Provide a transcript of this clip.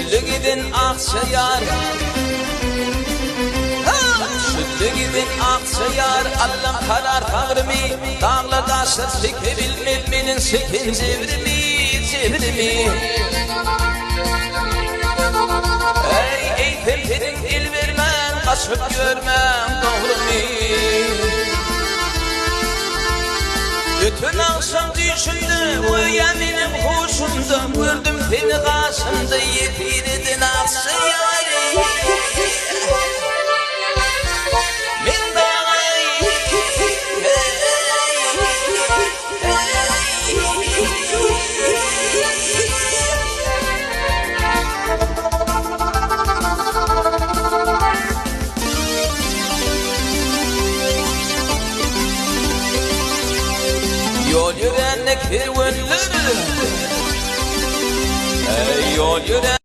Şüllü gidin Akçayar, şüllü gidin Akçayar. Allah karar kavrimi, dağla taşlar çekebilmem benim çekin cevrimi, cevrimi. Ey pempenin il vermem, kaçıp görmem doğrumu. Bütün akşam düşündüm, uyuyaminim huşumda. Gördüm seni karşımda, yetirdin Akçayar'ı. Min dağay, yol yürenlik bir yol yüren.